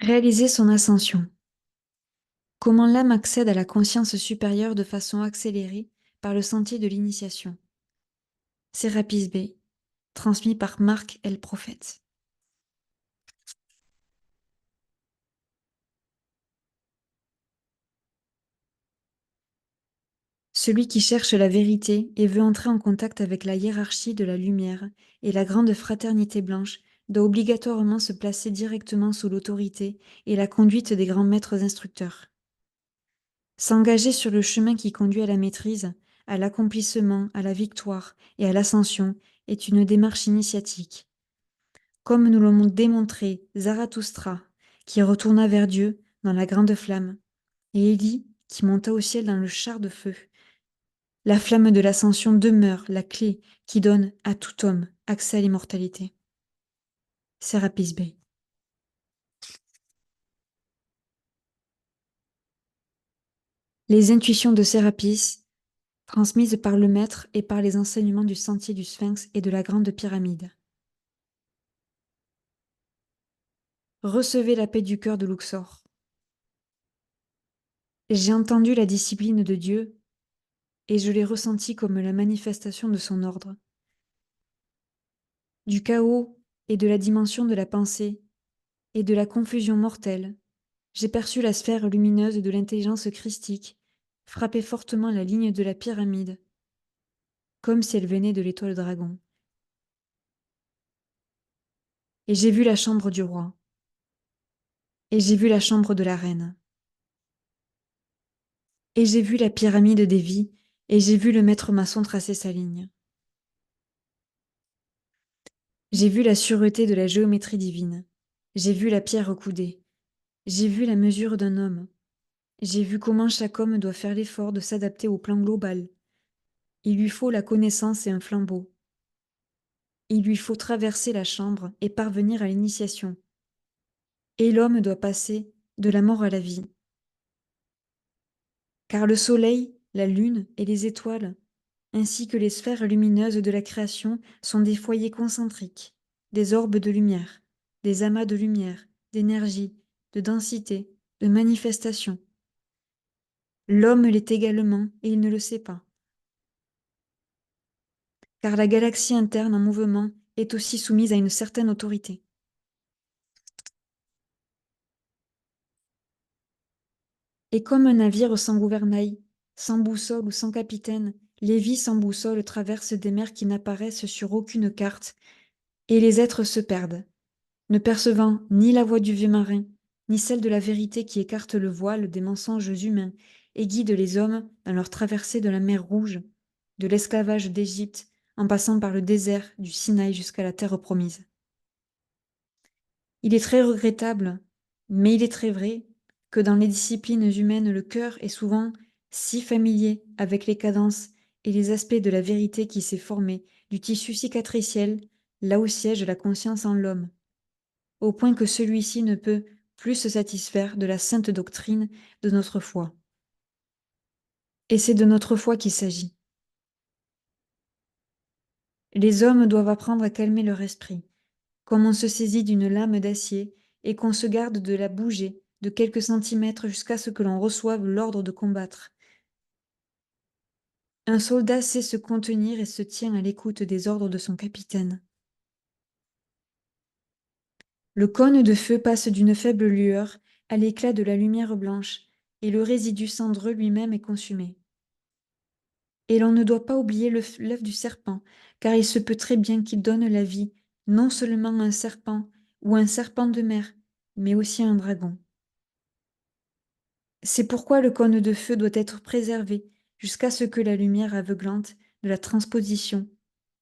Réaliser son ascension. Comment l'âme accède à la conscience supérieure de façon accélérée par le sentier de l'initiation. Sérapis B, transmis par Marc L. Prophète. Celui qui cherche la vérité et veut entrer en contact avec la hiérarchie de la lumière et la grande fraternité blanche doit obligatoirement se placer directement sous l'autorité et la conduite des grands maîtres instructeurs. S'engager sur le chemin qui conduit à la maîtrise, à l'accomplissement, à la victoire et à l'ascension est une démarche initiatique. Comme nous l'ont démontré Zarathustra, qui retourna vers Dieu dans la grande flamme, et Élie, qui monta au ciel dans le char de feu. La flamme de l'ascension demeure la clé qui donne à tout homme accès à l'immortalité. Sérapis Bey. Les intuitions de Sérapis, transmises par le maître et par les enseignements du sentier du Sphinx et de la grande pyramide. Recevez la paix du cœur de Luxor. J'ai entendu la discipline de Dieu et je l'ai ressentie comme la manifestation de son ordre. Du chaos et de la dimension de la pensée et de la confusion mortelle, j'ai perçu la sphère lumineuse de l'intelligence christique frapper fortement la ligne de la pyramide, comme si elle venait de l'étoile dragon. Et j'ai vu la chambre du roi. Et j'ai vu la chambre de la reine. Et j'ai vu la pyramide des vies, et j'ai vu le maître maçon tracer sa ligne. J'ai vu la sûreté de la géométrie divine. J'ai vu la pierre coudée. J'ai vu la mesure d'un homme. J'ai vu comment chaque homme doit faire l'effort de s'adapter au plan global. Il lui faut la connaissance et un flambeau. Il lui faut traverser la chambre et parvenir à l'initiation. Et l'homme doit passer de la mort à la vie. Car le soleil, la lune et les étoiles, ainsi que les sphères lumineuses de la création, sont des foyers concentriques, des orbes de lumière, des amas de lumière, d'énergie, de densité, de manifestation. L'homme l'est également et il ne le sait pas. Car la galaxie interne en mouvement est aussi soumise à une certaine autorité. Et comme un navire sans gouvernail, sans boussole ou sans capitaine, les vies sans boussole traversent des mers qui n'apparaissent sur aucune carte, et les êtres se perdent, ne percevant ni la voix du vieux marin, ni celle de la vérité qui écarte le voile des mensonges humains et guide les hommes dans leur traversée de la mer Rouge, de l'esclavage d'Égypte, en passant par le désert du Sinaï jusqu'à la terre promise. Il est très regrettable, mais il est très vrai, que dans les disciplines humaines, le cœur est souvent si familier avec les cadences et les aspects de la vérité qui s'est formé du tissu cicatriciel, là où siège la conscience en l'homme, au point que celui-ci ne peut plus se satisfaire de la sainte doctrine de notre foi. Et c'est de notre foi qu'il s'agit. Les hommes doivent apprendre à calmer leur esprit, comme on se saisit d'une lame d'acier et qu'on se garde de la bouger de quelques centimètres jusqu'à ce que l'on reçoive l'ordre de combattre. Un soldat sait se contenir et se tient à l'écoute des ordres de son capitaine. Le cône de feu passe d'une faible lueur à l'éclat de la lumière blanche, et le résidu cendreux lui-même est consumé. Et l'on ne doit pas oublier l'œuf du serpent, car il se peut très bien qu'il donne la vie, non seulement à un serpent ou un serpent de mer, mais aussi à un dragon. C'est pourquoi le cône de feu doit être préservé jusqu'à ce que la lumière aveuglante de la transposition,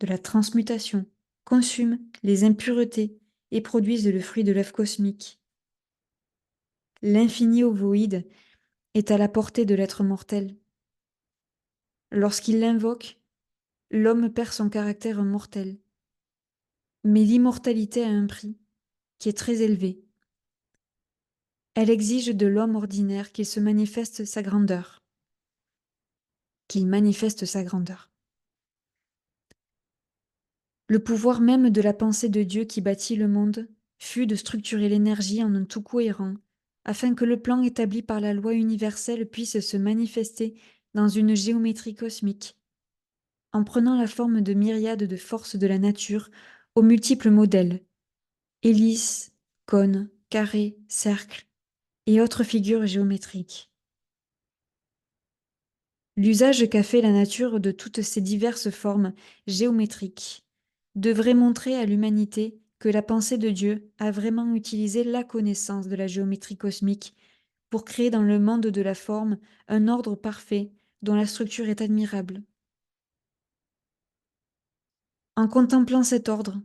de la transmutation, consume les impuretés et produise le fruit de l'œuf cosmique. L'infini ovoïde est à la portée de l'être mortel. Lorsqu'il l'invoque, l'homme perd son caractère mortel. Mais l'immortalité a un prix qui est très élevé. Elle exige de l'homme ordinaire qu'il se manifeste sa grandeur, qu'il manifeste sa grandeur. Le pouvoir même de la pensée de Dieu qui bâtit le monde fut de structurer l'énergie en un tout cohérent, afin que le plan établi par la loi universelle puisse se manifester dans une géométrie cosmique, en prenant la forme de myriades de forces de la nature aux multiples modèles, hélices, cônes, carrés, cercles et autres figures géométriques. L'usage qu'a fait la nature de toutes ces diverses formes géométriques devrait montrer à l'humanité que la pensée de Dieu a vraiment utilisé la connaissance de la géométrie cosmique pour créer dans le monde de la forme un ordre parfait dont la structure est admirable. En contemplant cet ordre,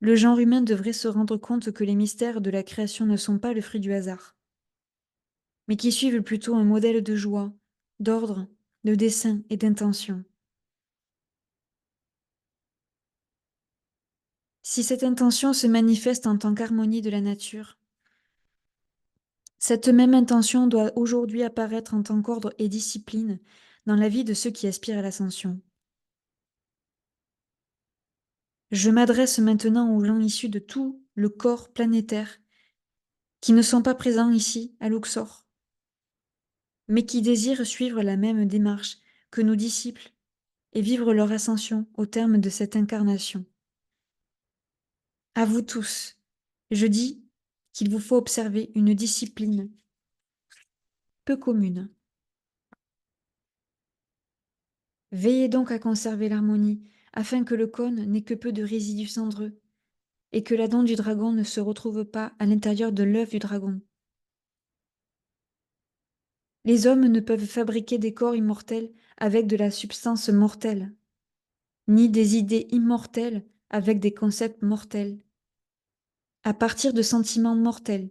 le genre humain devrait se rendre compte que les mystères de la création ne sont pas le fruit du hasard, mais qui suivent plutôt un modèle de joie, d'ordre, de dessein et d'intention. Si cette intention se manifeste en tant qu'harmonie de la nature, cette même intention doit aujourd'hui apparaître en tant qu'ordre et discipline dans la vie de ceux qui aspirent à l'ascension. Je m'adresse maintenant aux gens issus de tout le corps planétaire qui ne sont pas présents ici à Luxor, mais qui désirent suivre la même démarche que nos disciples et vivre leur ascension au terme de cette incarnation. À vous tous, je dis qu'il vous faut observer une discipline peu commune. Veillez donc à conserver l'harmonie, afin que le cône n'ait que peu de résidus cendreux, et que la dent du dragon ne se retrouve pas à l'intérieur de l'œuf du dragon. Les hommes ne peuvent fabriquer des corps immortels avec de la substance mortelle, ni des idées immortelles avec des concepts mortels. À partir de sentiments mortels,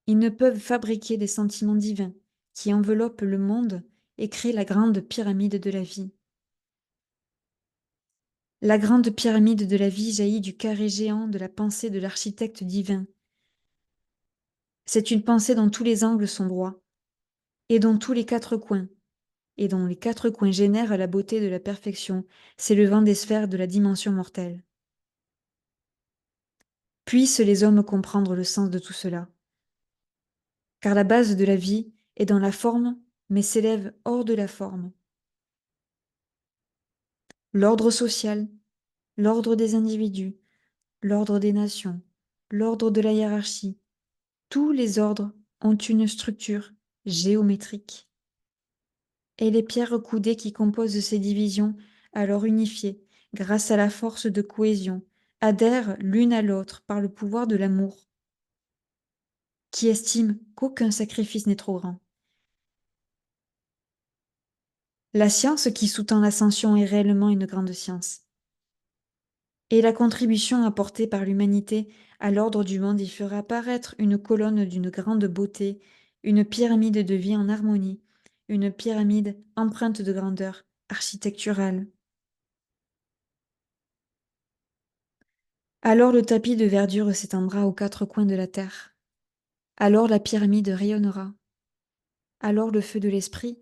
ils ne peuvent fabriquer des sentiments divins qui enveloppent le monde et créent la grande pyramide de la vie. La grande pyramide de la vie jaillit du carré géant de la pensée de l'architecte divin. C'est une pensée dont tous les angles sont droits, et dont tous les quatre coins, et dont les quatre coins génèrent la beauté de la perfection, s'élevant des sphères de la dimension mortelle. Puissent les hommes comprendre le sens de tout cela. Car la base de la vie est dans la forme, mais s'élève hors de la forme. L'ordre social, l'ordre des individus, l'ordre des nations, l'ordre de la hiérarchie, tous les ordres ont une structure géométrique. Et les pierres coudées qui composent ces divisions, alors unifiées, grâce à la force de cohésion, adhèrent l'une à l'autre par le pouvoir de l'amour, qui estime qu'aucun sacrifice n'est trop grand. La science qui sous-tend l'ascension est réellement une grande science. Et la contribution apportée par l'humanité à l'ordre du monde y fera apparaître une colonne d'une grande beauté, une pyramide de vie en harmonie, une pyramide empreinte de grandeur architecturale. Alors le tapis de verdure s'étendra aux quatre coins de la terre. Alors la pyramide rayonnera. Alors le feu de l'esprit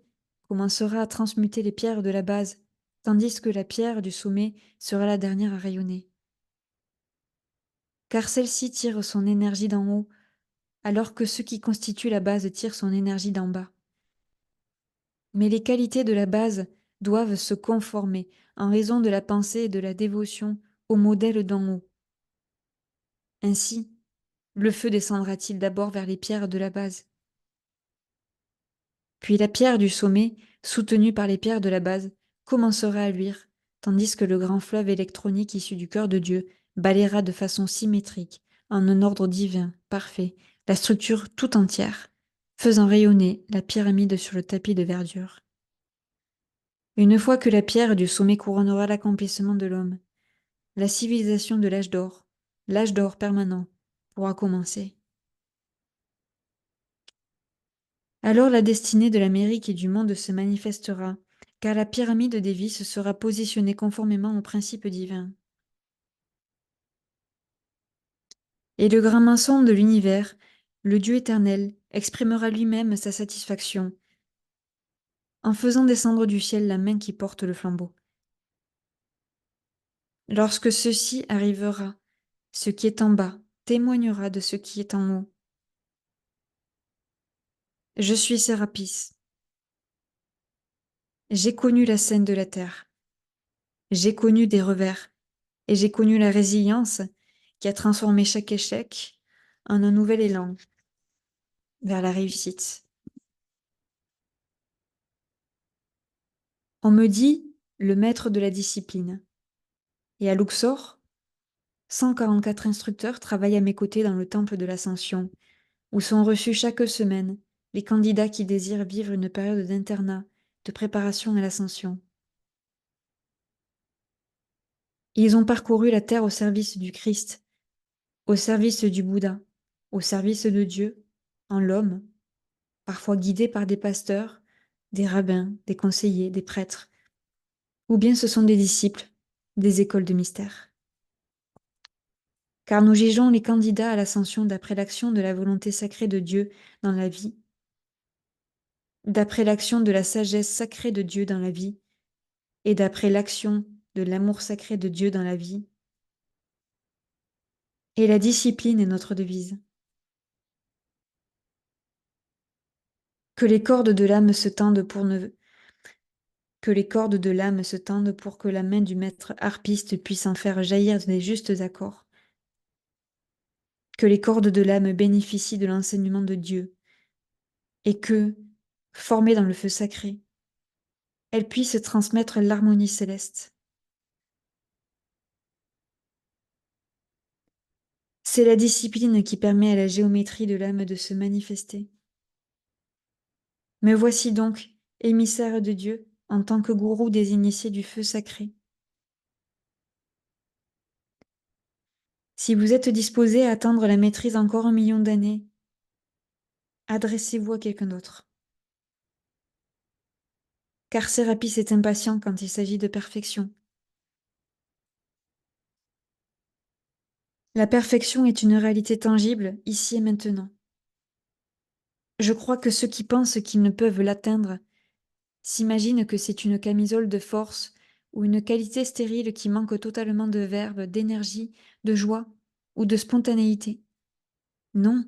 commencera à transmuter les pierres de la base, tandis que la pierre du sommet sera la dernière à rayonner. Car celle-ci tire son énergie d'en haut, alors que ce qui constitue la base tire son énergie d'en bas. Mais les qualités de la base doivent se conformer, en raison de la pensée et de la dévotion, au modèle d'en haut. Ainsi, le feu descendra-t-il d'abord vers les pierres de la base. Puis la pierre du sommet, soutenue par les pierres de la base, commencera à luire, tandis que le grand fleuve électronique issu du cœur de Dieu balayera de façon symétrique, en un ordre divin, parfait, la structure tout entière, faisant rayonner la pyramide sur le tapis de verdure. Une fois que la pierre du sommet couronnera l'accomplissement de l'homme, la civilisation de l'âge d'or permanent, pourra commencer. Alors la destinée de l'Amérique et du monde se manifestera, car la pyramide des vices sera positionnée conformément aux principes divins. Et le grand mensonge de l'univers, le Dieu éternel, exprimera lui-même sa satisfaction, en faisant descendre du ciel la main qui porte le flambeau. Lorsque ceci arrivera, Ce qui est en bas témoignera de ce qui est en haut. Je suis Sérapis. J'ai connu la scène de la terre. J'ai connu des revers. Et j'ai connu la résilience qui a transformé chaque échec en un nouvel élan vers la réussite. On me dit le maître de la discipline. Et à Luxor, 144 instructeurs travaillent à mes côtés dans le temple de l'Ascension, où sont reçus chaque semaine les candidats qui désirent vivre une période d'internat, de préparation à l'Ascension. Ils ont parcouru la terre au service du Christ, au service du Bouddha, au service de Dieu, en l'homme, parfois guidés par des pasteurs, des rabbins, des conseillers, des prêtres, ou bien ce sont des disciples, des écoles de mystère. Car nous jugeons les candidats à l'ascension d'après l'action de la volonté sacrée de Dieu dans la vie, d'après l'action de la sagesse sacrée de Dieu dans la vie, et d'après l'action de l'amour sacré de Dieu dans la vie. Et la discipline est notre devise. Que les cordes de l'âme se tendent pour ne... Que les cordes de l'âme se tendent pour que la main du maître harpiste puisse en faire jaillir des justes accords. Que les cordes de l'âme bénéficient de l'enseignement de Dieu et que, formées dans le feu sacré, elles puissent transmettre l'harmonie céleste. C'est la discipline qui permet à la géométrie de l'âme de se manifester. Me voici donc, émissaire de Dieu, en tant que gourou des initiés du feu sacré. Si vous êtes disposé à attendre la maîtrise encore 1 million d'années, adressez-vous à quelqu'un d'autre. Car Sérapis est impatient quand il s'agit de perfection. La perfection est une réalité tangible, ici et maintenant. Je crois que ceux qui pensent qu'ils ne peuvent l'atteindre s'imaginent que c'est une camisole de force ou une qualité stérile qui manque totalement de verve, d'énergie, de joie ou de spontanéité. Non,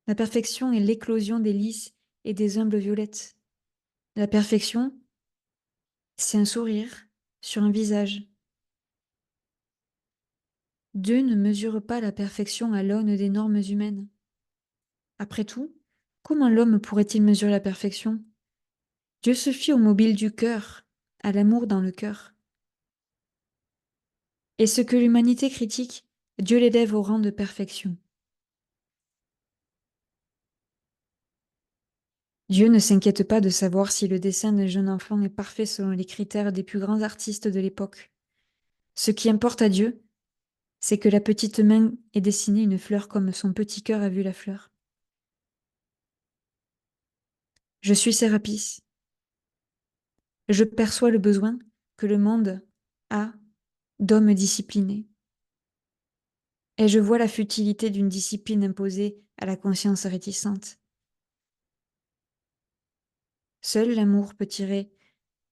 la perfection est l'éclosion des lys et des humbles violettes. La perfection, c'est un sourire sur un visage. Dieu ne mesure pas la perfection à l'aune des normes humaines. Après tout, comment l'homme pourrait-il mesurer la perfection? Dieu se fie au mobile du cœur, à l'amour dans le cœur. Et ce que l'humanité critique, Dieu l'élève au rang de perfection. Dieu ne s'inquiète pas de savoir si le dessin d'un jeune enfant est parfait selon les critères des plus grands artistes de l'époque. Ce qui importe à Dieu, c'est que la petite main ait dessiné une fleur comme son petit cœur a vu la fleur. Je suis Sérapis. Je perçois le besoin que le monde a d'hommes disciplinés. Et je vois la futilité d'une discipline imposée à la conscience réticente. Seul l'amour peut tirer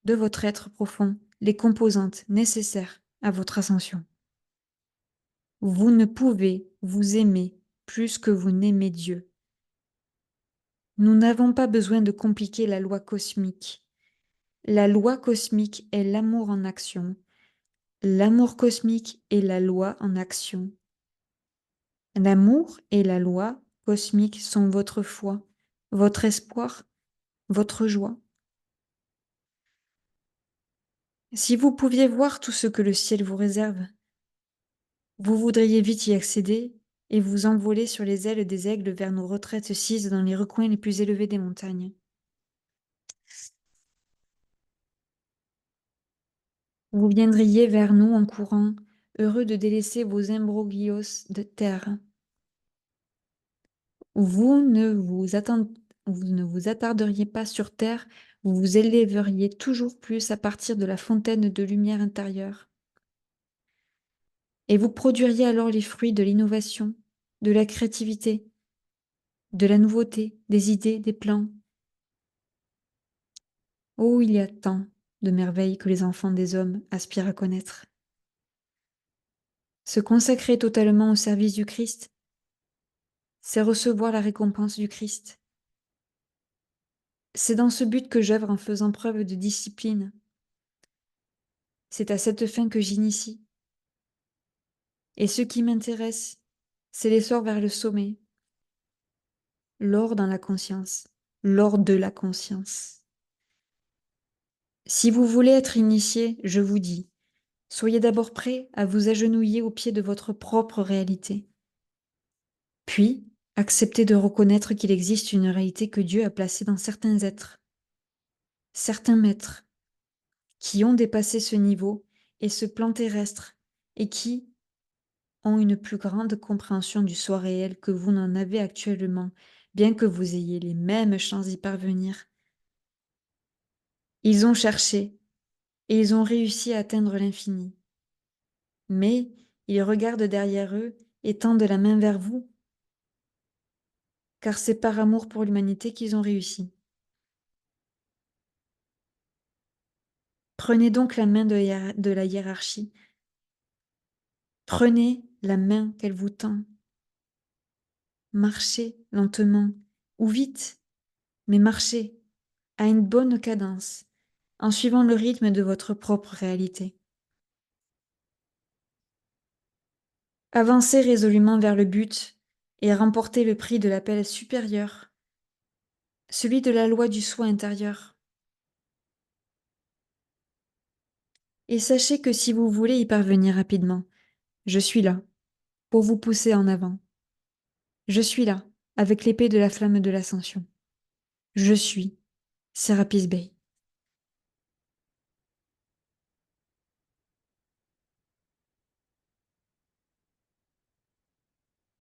de votre être profond les composantes nécessaires à votre ascension. Vous ne pouvez vous aimer plus que vous n'aimez Dieu. Nous n'avons pas besoin de compliquer la loi cosmique. La loi cosmique est l'amour en action. L'amour cosmique est la loi en action. L'amour et la loi cosmique sont votre foi, votre espoir, votre joie. Si vous pouviez voir tout ce que le ciel vous réserve, vous voudriez vite y accéder et vous envoler sur les ailes des aigles vers nos retraites sises dans les recoins les plus élevés des montagnes. Vous viendriez vers nous en courant, heureux de délaisser vos imbroglios de terre. Vous ne vous attarderiez pas sur terre, vous vous élèveriez toujours plus à partir de la fontaine de lumière intérieure. Et vous produiriez alors les fruits de l'innovation, de la créativité, de la nouveauté, des idées, des plans. Oh, il y a tant de merveilles que les enfants des hommes aspirent à connaître. Se consacrer totalement au service du Christ, c'est recevoir la récompense du Christ. C'est dans ce but que j'œuvre en faisant preuve de discipline. C'est à cette fin que j'initie. Et ce qui m'intéresse, c'est l'essor vers le sommet, l'or dans la conscience, l'or de la conscience. Si vous voulez être initié, je vous dis, soyez d'abord prêt à vous agenouiller au pied de votre propre réalité. Puis, acceptez de reconnaître qu'il existe une réalité que Dieu a placée dans certains êtres, certains maîtres, qui ont dépassé ce niveau et ce plan terrestre, et qui ont une plus grande compréhension du soi réel que vous n'en avez actuellement, bien que vous ayez les mêmes chances d'y parvenir. Ils ont cherché, et ils ont réussi à atteindre l'infini. Mais ils regardent derrière eux et tendent la main vers vous, car c'est par amour pour l'humanité qu'ils ont réussi. Prenez donc la main de la hiérarchie. Prenez la main qu'elle vous tend. Marchez lentement ou vite, mais marchez à une bonne cadence, en suivant le rythme de votre propre réalité. Avancez résolument vers le but et remportez le prix de l'appel supérieur, celui de la loi du soi intérieur. Et sachez que si vous voulez y parvenir rapidement, je suis là pour vous pousser en avant. Je suis là avec l'épée de la flamme de l'ascension. Je suis Serapis Bey.